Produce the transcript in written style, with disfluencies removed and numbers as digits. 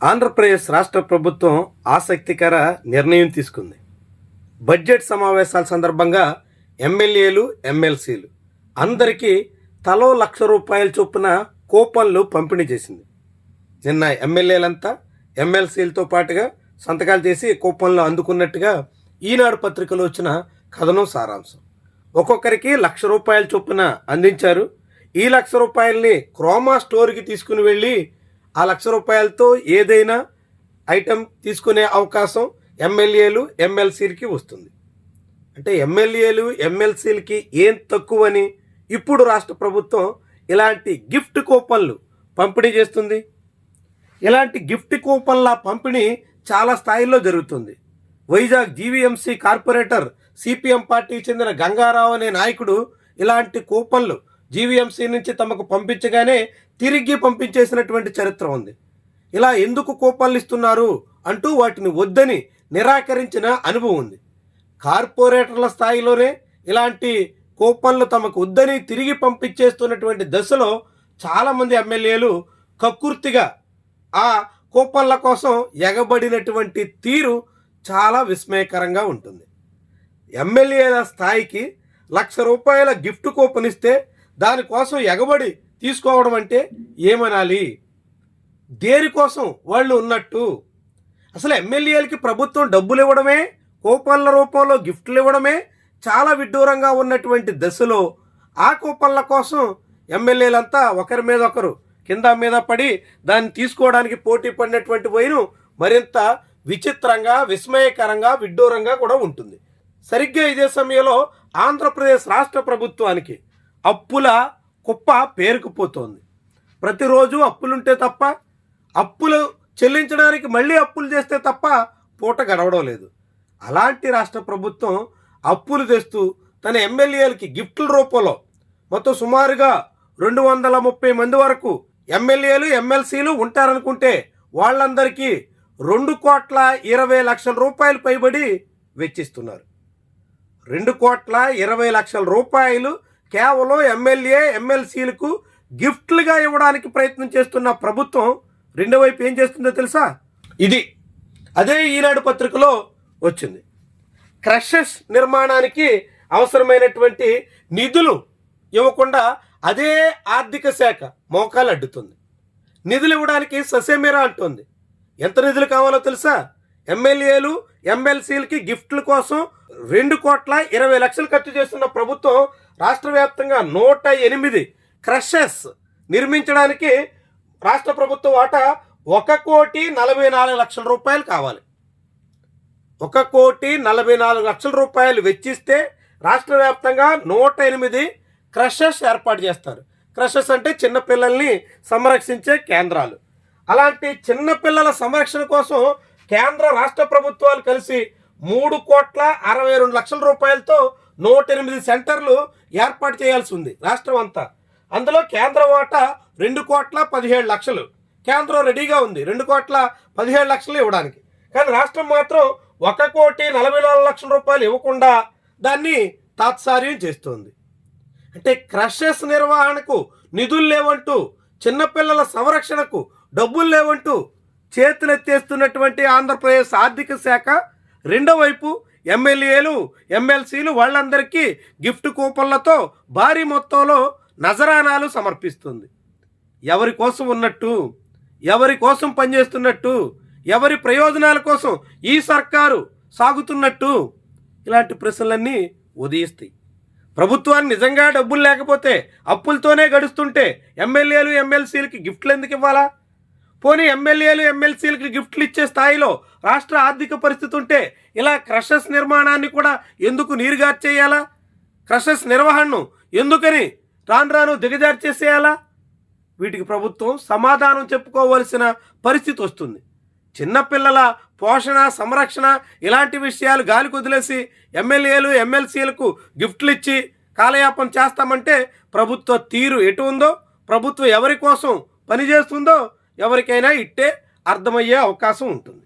ఆంధ్రప్రదేశ్ రాష్ట్ర ప్రభుత్వం ఆసక్తికర నిర్ణయం తీసుకుంది. బడ్జెట్ సమావేశాల సందర్భంగా ఎమ్మెల్యేలు, ఎమ్మెల్సీలు అందరికీ తలో ₹1,00,000 చొప్పున కూపన్లు పంపిణీ చేసింది. నిన్న ఎమ్మెల్యేలంతా ఎమ్మెల్సీలతో పాటుగా సంతకాలు చేసి కూపన్లు అందుకున్నట్టుగా ఈనాడు పత్రికలో వచ్చిన కథనం సారాంశం. ఒక్కొక్కరికి ₹1,00,000 చొప్పున అందించారు. ఈ ₹1,00,000ని క్రోమా స్టోర్కి తీసుకుని వెళ్ళి ఆ ₹1,00,000తో ఏదైనా ఐటెం తీసుకునే అవకాశం ఎమ్మెల్యేలు, ఎమ్మెల్సీలకి వస్తుంది. అంటే ఎమ్మెల్యేలు, ఎమ్మెల్సీలకి ఏం తక్కువని ఇప్పుడు రాష్ట్ర ప్రభుత్వం ఇలాంటి గిఫ్ట్ కూపన్లు పంపిణీ చేస్తుంది. ఇలాంటి గిఫ్ట్ కూపన్ల పంపిణీ చాలా స్థాయిల్లో జరుగుతుంది. వైజాగ్ జీవీఎంసీ కార్పొరేటర్ సిపిఎం పార్టీకి చెందిన గంగారావు అనే నాయకుడు ఇలాంటి కూపన్లు జీవీఎంసీ నుంచి తమకు పంపించగానే తిరిగి పంపించేసినటువంటి చరిత్ర ఉంది. ఇలా ఎందుకు కూపన్లు ఇస్తున్నారు అంటూ వాటిని వద్దని నిరాకరించిన అనుభవం ఉంది. కార్పొరేటర్ల స్థాయిలోనే ఇలాంటి కూపన్లు తమకు వద్దని తిరిగి పంపించేస్తున్నటువంటి దశలో చాలామంది ఎమ్మెల్యేలు కక్కుర్తిగా ఆ కూపన్ల కోసం ఎగబడినటువంటి తీరు చాలా విస్మయకరంగా ఉంటుంది. ఎమ్మెల్యేల స్థాయికి ₹1,00,000 గిఫ్ట్ కూపన్ ఇస్తే దానికోసం ఎగబడి తీసుకోవడం అంటే ఏమనాలి? దేనికోసం వాళ్ళు ఉన్నట్టు? అసలు ఎమ్మెల్యేలకి ప్రభుత్వం డబ్బులు ఇవ్వడమే, కూపన్ల రూపంలో గిఫ్ట్లు ఇవ్వడమే చాలా విడ్డూరంగా ఉన్నటువంటి దశలో ఆ కూపన్ల కోసం ఎమ్మెల్యేలంతా ఒకరి మీద ఒకరు కింద మీద పడి దాన్ని తీసుకోవడానికి పోటీ పడినటువంటి వైరు మరింత విచిత్రంగా, విస్మయకరంగా, విడ్డూరంగా కూడా ఉంటుంది. సరిగ్గా ఇదే సమయంలో ఆంధ్రప్రదేశ్ రాష్ట్ర ప్రభుత్వానికి అప్పుల కుప్ప పేరుకుపోతోంది. ప్రతిరోజు అప్పులుంటే తప్ప, అప్పులు చెల్లించడానికి మళ్ళీ అప్పులు చేస్తే తప్ప పూట గడవడం లేదు. అలాంటి రాష్ట్ర ప్రభుత్వం అప్పులు తెస్తూ తన ఎమ్మెల్యేలకి గిఫ్ట్ల రూపంలో మొత్తం సుమారుగా 230 మంది వరకు ఎమ్మెల్యేలు, ఎమ్మెల్సీలు ఉంటారనుకుంటే వాళ్ళందరికీ ₹2,20,00,000 పైబడి వెచ్చిస్తున్నారు. ₹2,20,00,000 కేవలం ఎమ్మెల్యే, ఎమ్మెల్సీలకు గిఫ్ట్లుగా ఇవ్వడానికి ప్రయత్నం చేస్తున్న ప్రభుత్వం రెండో వైపు ఏం చేస్తుందో తెలుసా? అదే ఈనాడు పత్రికలో వచ్చింది. క్రషెస్ నిర్మాణానికి అవసరమైనటువంటి నిధులు ఇవ్వకుండా అదే ఆర్థిక శాఖ మోకాలు అడ్డుతుంది. నిధులు ఇవ్వడానికి ససేమిరా అంటుంది. ఎంత నిధులు కావాలో తెలుసా? ఎమ్మెల్యేలు, ఎమ్మెల్సీలకి గిఫ్ట్ల కోసం ₹2,20,00,000 ఖర్చు చేస్తున్న ప్రభుత్వం రాష్ట్ర వ్యాప్తంగా 108 క్రషెస్ నిర్మించడానికి రాష్ట్ర ప్రభుత్వ వాటా ₹1,44,00,000 కావాలి. ₹1,44,00,000 వెచ్చిస్తే రాష్ట్ర వ్యాప్తంగా 108 క్రషెస్ ఏర్పాటు చేస్తారు. క్రషెస్ అంటే చిన్నపిల్లల్ని సంరక్షించే కేంద్రాలు. అలాంటి చిన్నపిల్లల సంరక్షణ కోసం కేంద్ర రాష్ట్ర ప్రభుత్వాలు కలిసి ₹3,62,00,000తో 108 సెంటర్లు ఏర్పాటు చేయాల్సి ఉంది రాష్ట్రం అంతా. అందులో కేంద్ర వాటా ₹2,17,00,000. కేంద్రం రెడీగా ఉంది ₹2,17,00,000 ఇవ్వడానికి. కానీ రాష్ట్రం మాత్రం ₹1,44,00,000 ఇవ్వకుండా దాన్ని తాత్సార్యం చేస్తోంది. అంటే క్రషెస్ నిర్వహణకు నిధులు లేవంటూ, చిన్నపిల్లల సంరక్షణకు డబ్బులు లేవంటూ చేతులెత్తేస్తున్నటువంటి ఆంధ్రప్రదేశ్ ఆర్థిక శాఖ రెండో వైపు ఎమ్మెల్యేలు, ఎమ్మెల్సీలు వాళ్ళందరికీ గిఫ్ట్ కూపన్లతో భారీ మొత్తంలో నజరానాలు సమర్పిస్తుంది. ఎవరి కోసం ఉన్నట్టు? ఎవరి కోసం పనిచేస్తున్నట్టు? ఎవరి ప్రయోజనాల కోసం ఈ సర్కారు సాగుతున్నట్టు? ఇలాంటి ప్రశ్నలన్నీ ఉదయిస్తాయి. ప్రభుత్వానికి నిజంగా డబ్బులు లేకపోతే, అప్పులతోనే గడుస్తుంటే ఎమ్మెల్యేలు, ఎమ్మెల్సీలకి గిఫ్ట్లు ఎందుకు ఇవ్వాలా? పోనీ ఎమ్మెల్యేలు, ఎమ్మెల్సీలకి గిఫ్ట్లు ఇచ్చే స్థాయిలో రాష్ట్ర ఆర్థిక పరిస్థితి ఉంటే ఇలా క్రషెస్ నిర్మాణాన్ని కూడా ఎందుకు నీరుగార్చేయాలా? క్రషెస్ నిర్వహణను ఎందుకని రాను దిగజార్చేసేయాలా? వీటికి ప్రభుత్వం సమాధానం చెప్పుకోవలసిన పరిస్థితి వస్తుంది. చిన్నపిల్లల పోషణ, సంరక్షణ ఇలాంటి విషయాలు గాలికి వదిలేసి ఎమ్మెల్యేలు, ఎమ్మెల్సీలకు గిఫ్ట్లు ఇచ్చి కాలయాపన చేస్తామంటే ప్రభుత్వ తీరు ఎటు ఉందో, ప్రభుత్వం ఎవరి కోసం పనిచేస్తుందో ఎవరికైనా ఇట్టే అర్థమయ్యే అవకాశం ఉంటుంది.